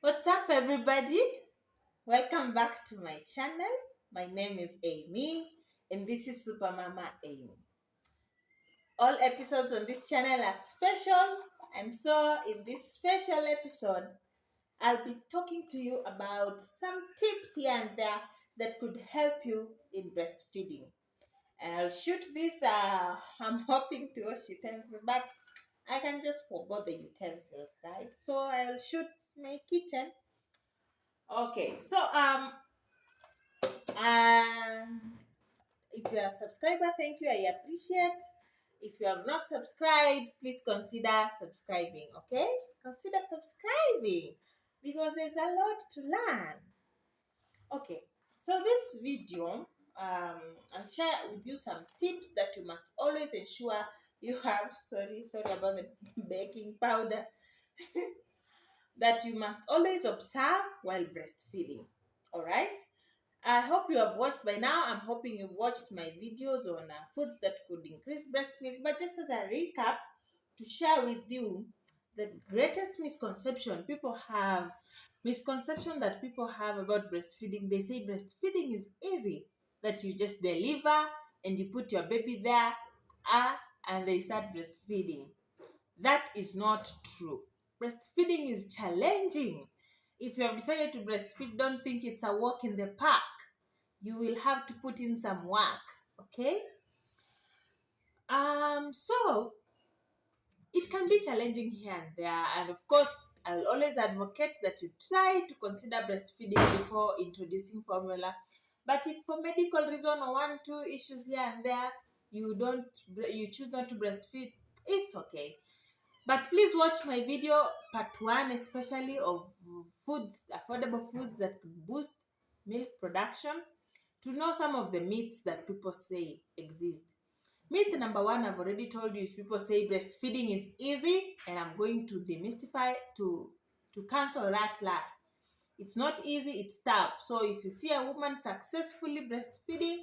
What's up, everybody? Welcome back to my channel. My name is Amy, and this is Super Mama Amy. All episodes on this channel are special, and so in this special episode, I'll be talking to you about some tips here and there that could help you in breastfeeding. And I'll shoot this, I'm hoping to wash utensils, but I can just forget the utensils, right? So I'll shoot my kitchen. Okay, so Um, if you are a subscriber, thank you. I appreciate. If you have not subscribed, please consider subscribing. Okay, consider subscribing because there's a lot to learn. Okay, so this video, I'll share with you some tips that you must always ensure you have. Sorry about the baking powder. That you must always observe while breastfeeding. All right. I hope you have watched by now. I'm hoping you've watched my videos on foods that could increase breast milk. But just as a recap, to share with you the greatest misconception that people have about breastfeeding. They say breastfeeding is easy, that you just deliver and you put your baby there, and they start breastfeeding. That is not true. Breastfeeding is challenging. If you have decided to breastfeed, don't think it's a walk in the park. You will have to put in some work. Okay. So it can be challenging here and there, and of course I'll always advocate that you try to consider breastfeeding before introducing formula. But if for medical reason or one two issues here and there, you choose not to breastfeed, it's okay. But please watch my video part 1, especially of affordable foods that could boost milk production, to know some of the myths that people say exist. Myth number 1, I've already told you, is people say breastfeeding is easy, and I'm going to demystify to cancel that lie. It's not easy, it's tough. So if you see a woman successfully breastfeeding,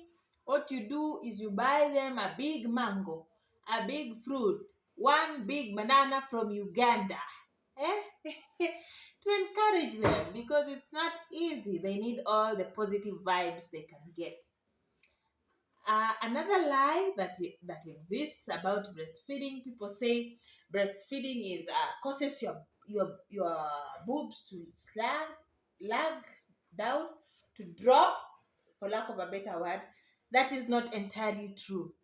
what you do is you buy them a big mango, a big fruit, one big banana from Uganda. Eh? To encourage them, because it's not easy. They need all the positive vibes they can get. Another lie that exists about breastfeeding, people say breastfeeding is causes your boobs to lag down, to drop, for lack of a better word. That is not entirely true.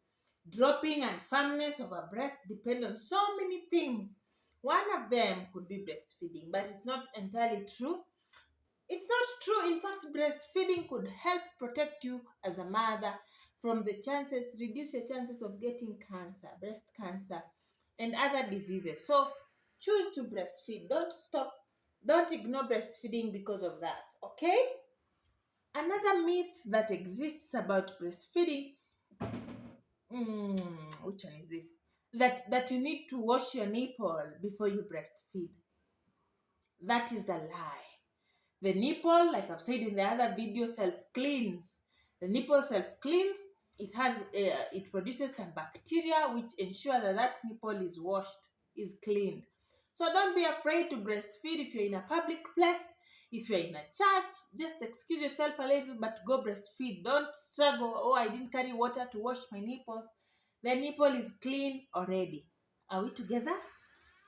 Dropping and firmness of a breast depend on so many things. One of them could be breastfeeding, but it's not entirely true. It's not true. In fact, breastfeeding could help protect you as a mother from reduce your chances of getting cancer, breast cancer, and other diseases. So choose to breastfeed. Don't stop. Don't ignore breastfeeding because of that. Okay? Another myth that exists about breastfeeding, which one is this? That you need to wash your nipple before you breastfeed. That is the lie. The nipple, like I've said in the other video, self-cleans. The nipple self-cleans. It produces some bacteria which ensure that nipple is washed, is cleaned. So don't be afraid to breastfeed if you're in a public place. If you're in a church, just excuse yourself a little, but go breastfeed. Don't struggle. Oh, I didn't carry water to wash my nipple. The nipple is clean already. Are we together?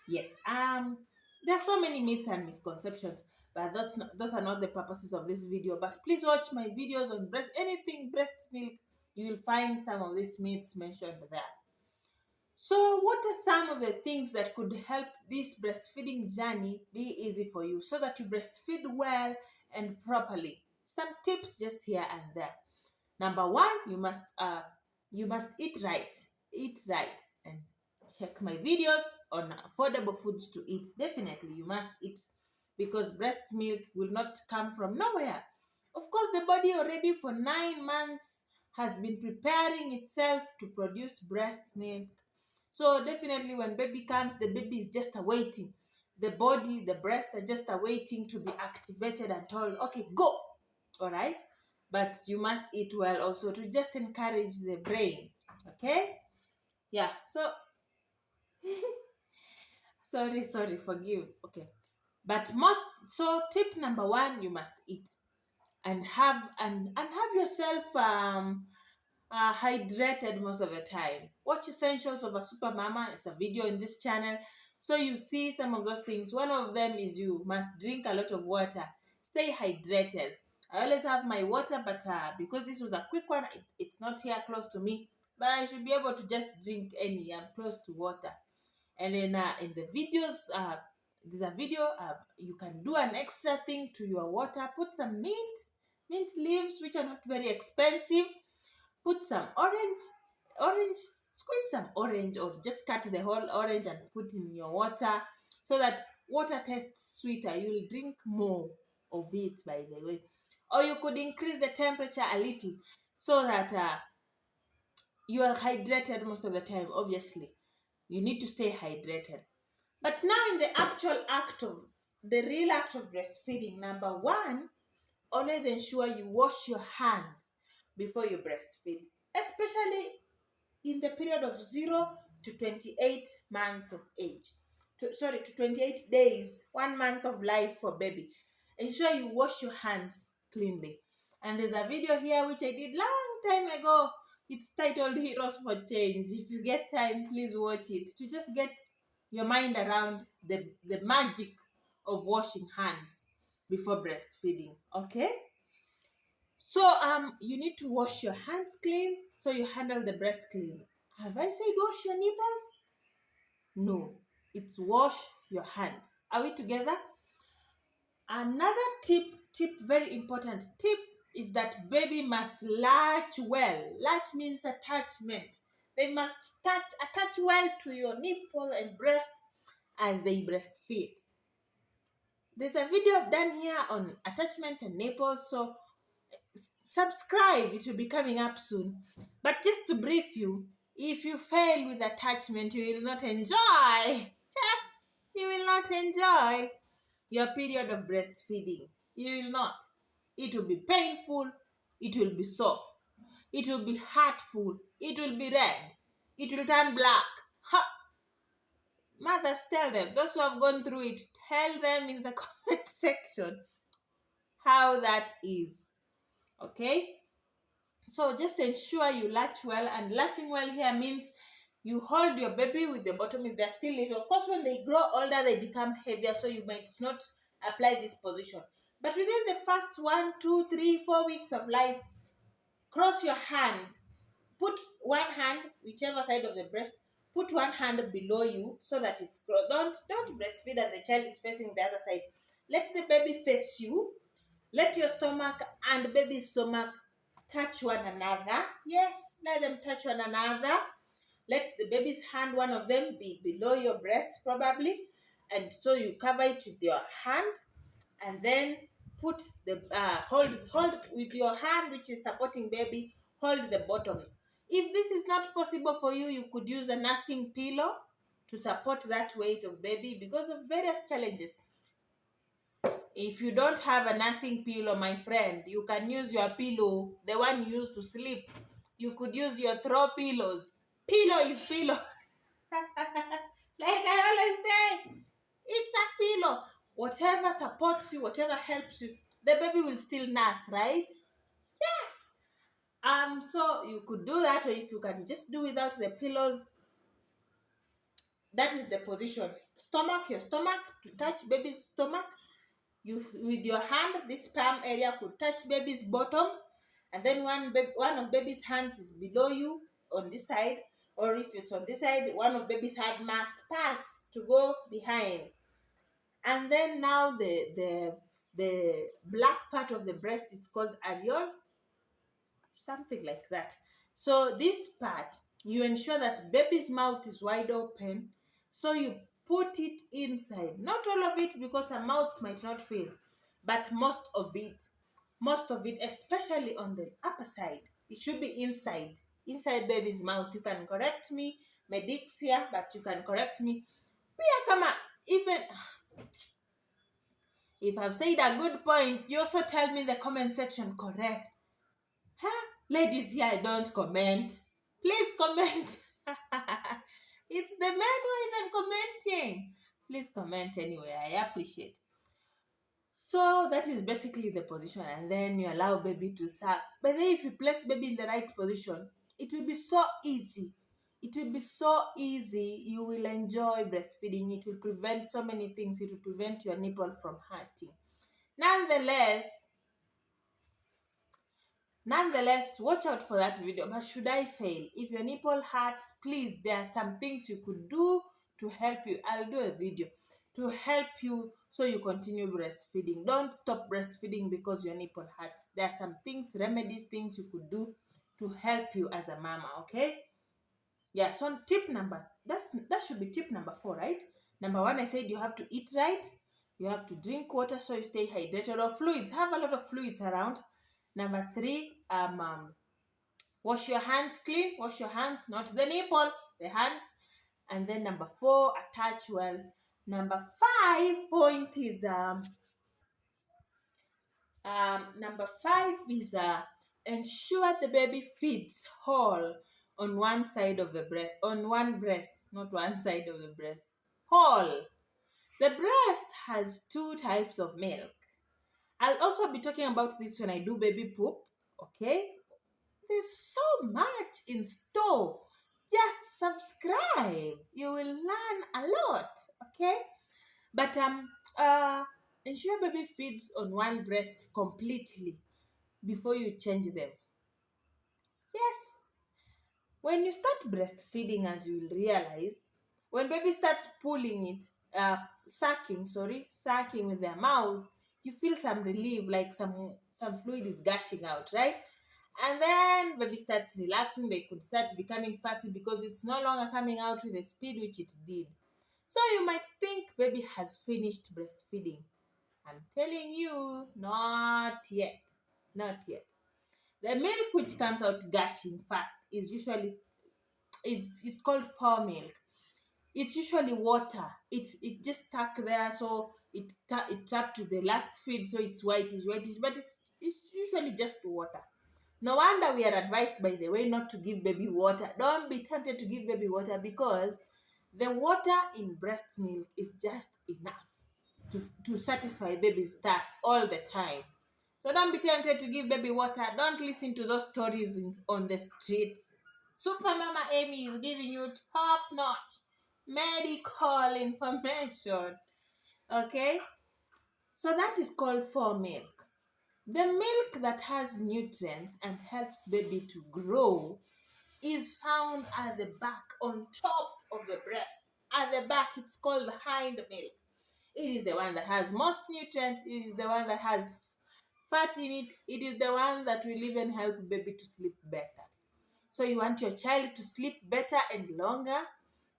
Yes. There are so many myths and misconceptions, but those are not the purposes of this video. But please watch my videos on anything breast milk. You will find some of these myths mentioned there. So, what are some of the things that could help this breastfeeding journey be easy for you, so that you breastfeed well and properly? Some tips just here and there. Number 1, you must eat right. Eat right, and check my videos on affordable foods to eat. Definitely, you must eat, because breast milk will not come from nowhere. Of course, the body already for 9 months has been preparing itself to produce breast milk. So definitely when baby comes, the baby is just awaiting. The body, the breasts are just awaiting to be activated and told, okay, go. All right? But you must eat well also, to just encourage the brain. Okay? Yeah, so sorry, forgive. Okay. But tip number one, you must eat and have yourself hydrated most of the time. Watch Essentials of a Super Mama. It's a video in this channel. So you see some of those things. One of them is you must drink a lot of water. Stay hydrated. I always have my water, but because this was a quick one, it's not here close to me. But I should be able to just drink any. I'm close to water. And then in the videos, there's a video. You can do an extra thing to your water. Put some mint leaves, which are not very expensive. Put some orange, squeeze some orange, or just cut the whole orange and put in your water, so that water tastes sweeter. You'll drink more of it, by the way. Or you could increase the temperature a little, so that you are hydrated most of the time. Obviously, you need to stay hydrated. But now, in the real act of breastfeeding, number one, always ensure you wash your hands before you breastfeed, especially in the period of 0 to 28 months of age. To 28 days, 1 month of life for baby. Ensure you wash your hands cleanly. And there's a video here which I did long time ago. It's titled Heroes for Change. If you get time, please watch it to just get your mind around the magic of washing hands before breastfeeding. Okay? So you need to wash your hands clean so you handle the breast clean. Have I said wash your nipples? No, it's wash your hands. Are we together? Another very important tip, is that baby must latch well. Latch means attachment. They must attach well to your nipple and breast as they breastfeed. There's a video I've done here on attachment and nipples, so subscribe. It will be coming up soon. But just to brief you, if you fail with attachment, you will not enjoy. You will not enjoy your period of breastfeeding. You will not. It will be painful. It will be sore. It will be hurtful. It will be red. It will turn black. Ha! Mothers, tell them. Those who have gone through it, tell them in the comment section how that is. Okay? So just ensure you latch well, and latching well here means you hold your baby with the bottom if they're still little. Of course, when they grow older, they become heavier, so you might not apply this position. But within the first 1, 2, 3, 4 weeks of life, cross your hand. Put one hand, whichever side of the breast, put one hand below you so that it's don't breastfeed and the child is facing the other side. Let the baby face you. Let your stomach and baby's stomach touch one another. Yes, let them touch one another. Let the baby's hand, one of them, be below your breast probably. And so you cover it with your hand, and then put the hold with your hand which is supporting baby, hold the bottoms. If this is not possible for you, you could use a nursing pillow to support that weight of baby because of various challenges. If you don't have a nursing pillow, my friend, you can use your pillow, the one you use to sleep. You could use your throw pillows. Pillow is pillow. Like I always say, it's a pillow. Whatever supports you, whatever helps you, the baby will still nurse, right? Yes. So you could do that, or if you can just do without the pillows, that is the position. Your stomach to touch baby's stomach. You, with your hand, this palm area could touch baby's bottoms, and then one of baby's hands is below you on this side, or if it's on this side, one of baby's hand must pass to go behind. And then now the black part of the breast is called areole, something like that. So this part, you ensure that baby's mouth is wide open, so you put it inside. Not all of it, because her mouth might not fill, but most of it, especially on the upper side. It should be inside baby's mouth. You can correct me, medics here, but you can correct me. Pia kama, even if I've said a good point, you also tell me in the comment section, correct. Huh? Ladies here don't comment. Please comment. It's the men who are even commenting. Please comment anyway. I appreciate. So that is basically the position, and then you allow baby to suck. But then if you place baby in the right position, it will be so easy. It will be so easy. You will enjoy breastfeeding. It will prevent so many things. It will prevent your nipple from hurting. Nonetheless, Nonetheless, watch out for that video. But should I fail, if your nipple hurts, please, there are some things you could do to help you. I'll do a video to help you so you continue breastfeeding. Don't stop breastfeeding because your nipple hurts. There are some things, remedies, things you could do to help you as a mama, okay? Yeah, so that should be tip number 4, right? Number 1, I said you have to eat right. You have to drink water so you stay hydrated, or fluids. Have a lot of fluids around. Number 3, wash your hands clean. Wash your hands, not the nipple, the hands. And then number 4, attach well. Number 5 point is ensure the baby feeds whole on one side of the breast, on one breast, not one side of the breast. Whole. The breast has 2 types of milk. I'll also be talking about this when I do baby poop, okay? There's so much in store. Just subscribe. You will learn a lot, okay? But ensure baby feeds on one breast completely before you change them. Yes, when you start breastfeeding, as you will realize, when baby starts pulling it, sucking with their mouth, you feel some relief, like some fluid is gushing out, right? And then baby starts relaxing. They could start becoming fussy because it's no longer coming out with the speed which it did. So you might think baby has finished breastfeeding. I'm telling you, not yet. Not yet. The milk which comes out gushing fast is called FORE milk. It's usually water. It just stuck there, so it trapped to the last feed, so it's whitish, but it's usually just water. No wonder we are advised, by the way, not to give baby water. Don't be tempted to give baby water, because the water in breast milk is just enough to satisfy baby's thirst all the time. So don't be tempted to give baby water. Don't listen to those stories on the streets. Super Mama Amy is giving you top-notch medical information. Okay? So that is called FORE milk. The milk that has nutrients and helps baby to grow is found at the back, on top of the breast. At the back, it's called HIND milk. It is the one that has most nutrients. It is the one that has fat in it. It is the one that will even help baby to sleep better. So you want your child to sleep better and longer.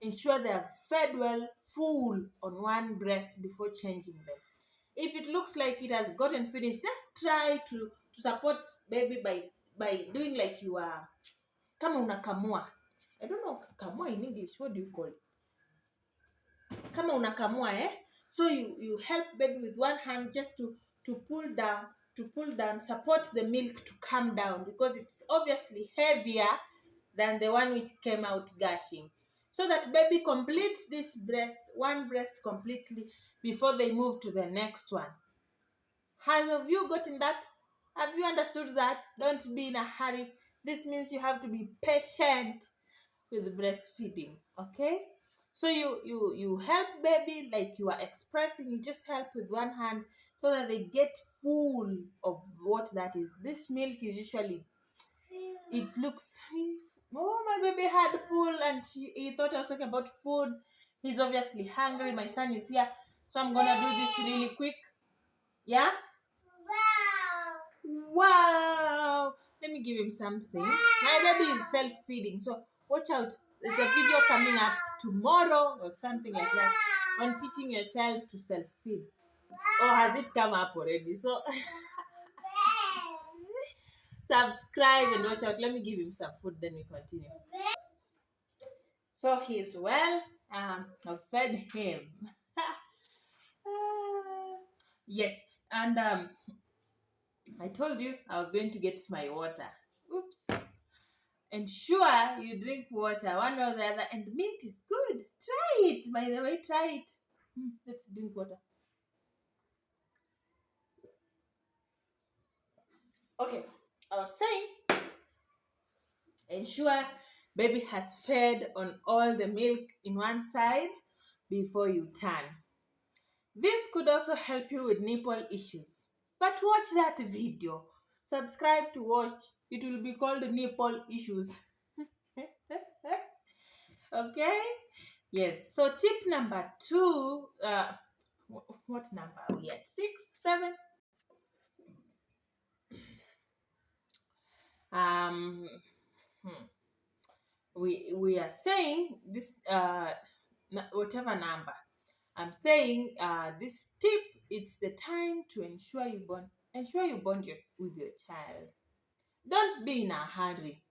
Ensure they are fed well, full on one breast before changing them. If it looks like it has gotten finished, just try to support baby by doing like you are, kama unakamua. I don't know kamua in English. What do you call it? Kama unakamua, so you help baby with one hand just to pull down, support the milk to come down, because it's obviously heavier than the one which came out gushing, so that baby completes this one breast completely before they move to the next one. Have you gotten that? Have you understood that? Don't be in a hurry. This means you have to be patient with breastfeeding, okay? So you help baby like you are expressing. You just help with one hand so that they get full of what that is. This milk is usually, it looks, oh, my baby had full, and he thought I was talking about food. He's obviously hungry. My son is here, so I'm gonna do this really quick. Yeah. Wow. Let me give him something. My baby is self-feeding, so watch out. There's a video coming up tomorrow or something like that on teaching your child to self-feed. Or has it come up already? So subscribe and watch out. Let me give him some food, then we continue. So he's well. I've fed him. Yes, and I told you I was going to get my water. Oops. Ensure you drink water, one or the other, and mint is good. Try it, by the way, try it. Let's drink water. Okay, I was saying, ensure baby has fed on all the milk in one side before you turn. This could also help you with nipple issues. But watch that video. Subscribe to watch. It will be called nipple issues. Okay? Yes. So tip number 2, what number are we at? 6, 7? Um, hmm. we are saying this whatever number. I'm saying this tip. It's the time to ensure you bond with your child. Don't be in a hurry.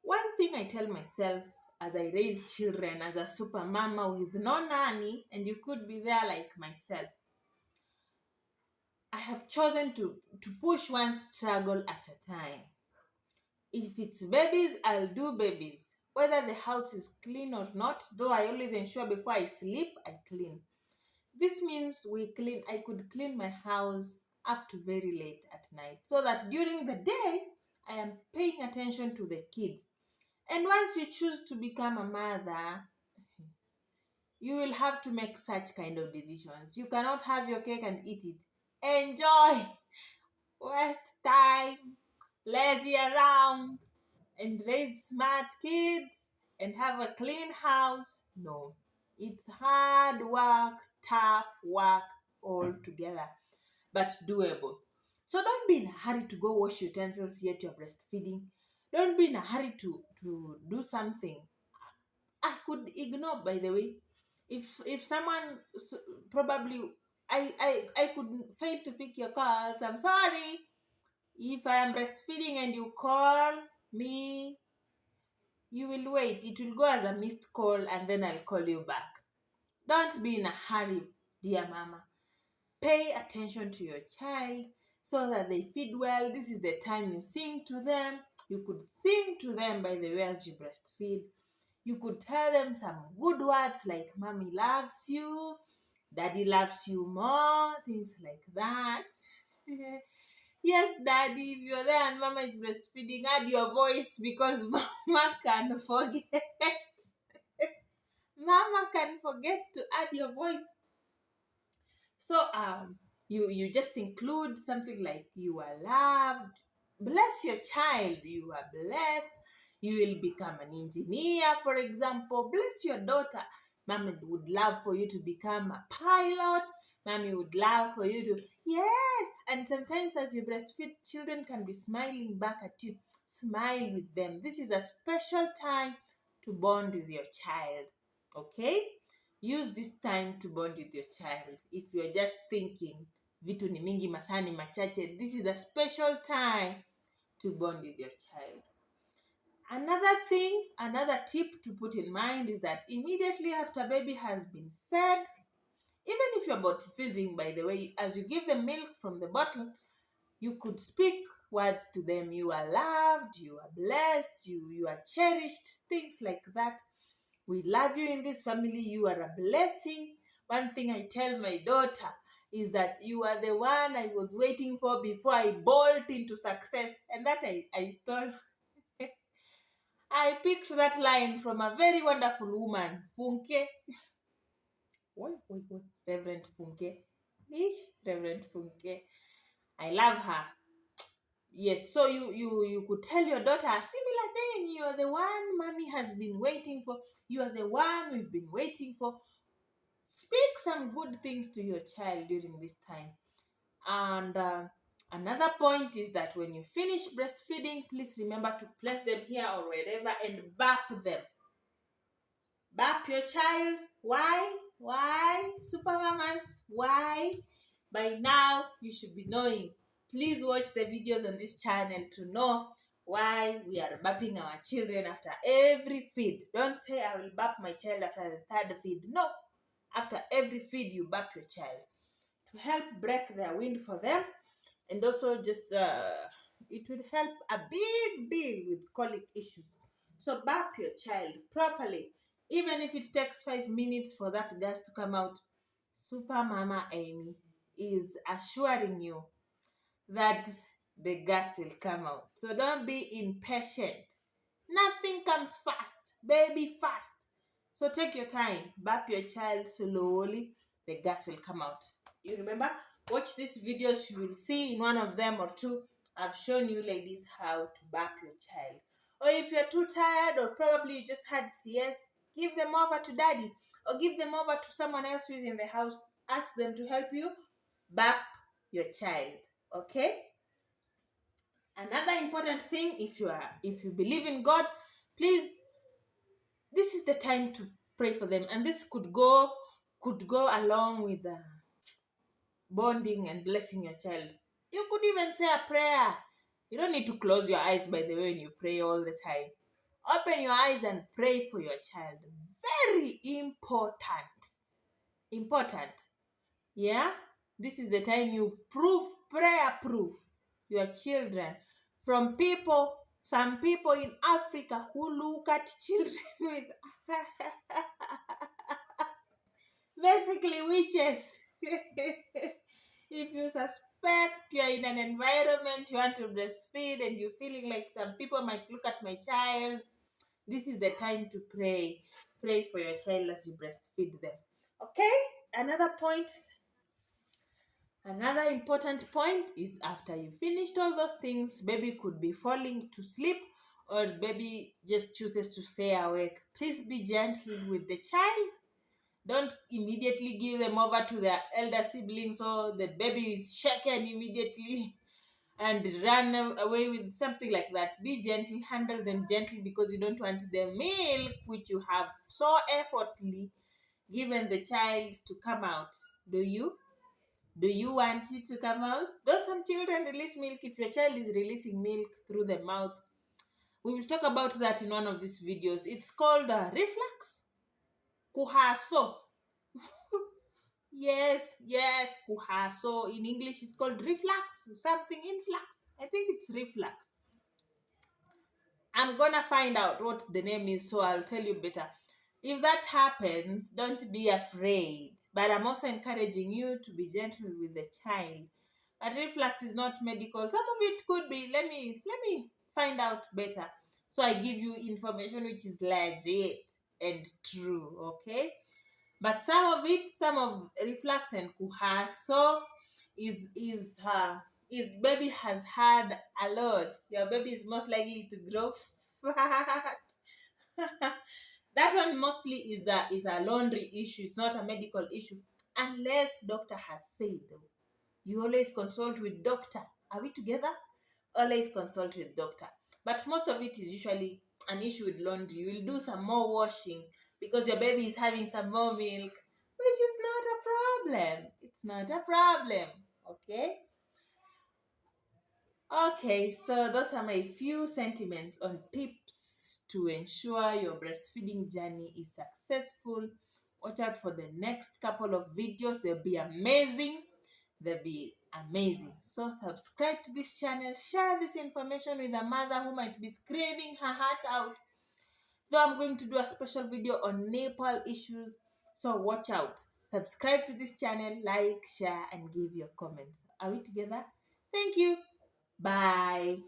One thing I tell myself as I raise children as a super mama with no nanny, and you could be there like myself, I have chosen to push one struggle at a time. If it's babies, I'll do babies. Whether the house is clean or not, though I always ensure before I sleep, I clean. This means I could clean my house up to very late at night so that during the day, I am paying attention to the kids. And once you choose to become a mother, you will have to make such kind of decisions. You cannot have your cake and eat it. Enjoy, waste time, lazy around, and raise smart kids and have a clean house. No, it's hard work, tough work all together, but doable. So don't be in a hurry to go wash utensils yet you're breastfeeding. Don't be in a hurry to do something. I could ignore, by the way. If someone probably I could fail to pick your calls. I'm sorry. If I am breastfeeding and you call me, you will wait. It will go as a missed call and then I'll call you back. Don't be in a hurry, dear mama. Pay attention to your child so that they feed well. This is the time you sing to them. You could sing to them, by the way, as you breastfeed. You could tell them some good words like mommy loves you, daddy loves you more, things like that. Yes, daddy, if you're there and mama is breastfeeding, add your voice because mama can forget. Mama can forget to add your voice. So you just include something like you are loved. Bless your child. You are blessed. You will become an engineer, for example. Bless your daughter. Mommy would love for you to become a pilot. Mommy would love for you to, yes. And sometimes as you breastfeed, children can be smiling back at you. Smile with them. This is a special time to bond with your child. Okay? Use this time to bond with your child. If you're just thinking, vitu ni mingi masaa ni machache, this is a special time to bond with your child. Another tip to put in mind is that immediately after baby has been fed, even if you're bottle feeding, by the way, as you give them milk from the bottle, you could speak words to them. You are loved, you are blessed, you are cherished, things like that. We love you in this family. You are a blessing. One thing I tell my daughter is that you are the one I was waiting for before I bolt into success. And that I stole. I picked that line from a very wonderful woman, Funke. What? Reverend Funke. Reverend Funke. I love her. Yes, so you could tell your daughter a similar thing. You are the one mommy has been waiting for. You are the one we've been waiting for. Speak some good things to your child during this time. And another point is that when you finish breastfeeding, please remember to place them here or wherever and burp them. Burp your child. Why? Why? Super mamas, why? By now, you should be knowing. Please watch the videos on this channel to know why we are burping our children after every feed. Don't say, I will burp my child after the third feed. No. After every feed, you burp your child to help break their wind for them, and also just it would help a big deal with colic issues. So burp your child properly, even if it takes 5 minutes for that gas to come out. Super Mama Amy is assuring you that the gas will come out. So don't be impatient. Nothing comes fast. Baby fast. So take your time. Burp your child slowly. The gas will come out. You remember? Watch these videos. You will see in one of them or two, I've shown you ladies how to burp your child. Or if you're too tired or probably you just had CS, give them over to daddy or give them over to someone else who is in the house. Ask them to help you burp your child. Okay? Another important thing, if you believe in God, please, this is the time to pray for them, and this could go along with bonding and blessing your child. You could even say a prayer. You don't need to close your eyes, by the way, when you pray all the time. Open your eyes and pray for your child. Very important. Important. Yeah? This is the time you prayer proof your children from some people in Africa who look at children with basically witches. If you suspect you're in an environment you want to breastfeed and you're feeling like some people might look at my child, this is the time to pray. Pray for your child as you breastfeed them. Okay? Another important point is after you finished all those things, baby could be falling to sleep or baby just chooses to stay awake. Please be gentle with the child. Don't immediately give them over to their elder siblings so the baby is shaken immediately and run away with something like that. Be gentle, handle them gently because you don't want the milk which you have so effortfully given the child to come out. Do you? Do you want it to come out? Though some children release milk, if your child is releasing milk through the mouth, we will talk about that in one of these videos. It's called reflux. Kuhaso. yes, kuhaso. In English, it's called reflux. Something influx. I think it's reflux. I'm gonna find out what the name is, so I'll tell you better. If that happens, don't be afraid. But I'm also encouraging you to be gentle with the child. But reflux is not medical. Some of it could be. Let me find out better. So I give you information which is legit and true. Okay. But some of reflux and kuhaso is baby has had a lot. Your baby is most likely to grow fat. That one mostly is a laundry issue. It's not a medical issue, unless doctor has said. Though, you always consult with doctor. Are we together? Always consult with doctor. But most of it is usually an issue with laundry. You will do some more washing because your baby is having some more milk, which is not a problem. It's not a problem. Okay? Okay, so those are my few sentiments on tips to ensure your breastfeeding journey is successful. Watch out for the next couple of videos. They'll be amazing. They'll be amazing. So subscribe to this channel. Share this information with a mother who might be screaming her heart out. So I'm going to do a special video on nipple issues. So watch out. Subscribe to this channel, like, share, and give your comments. Are we together? Thank you. Bye.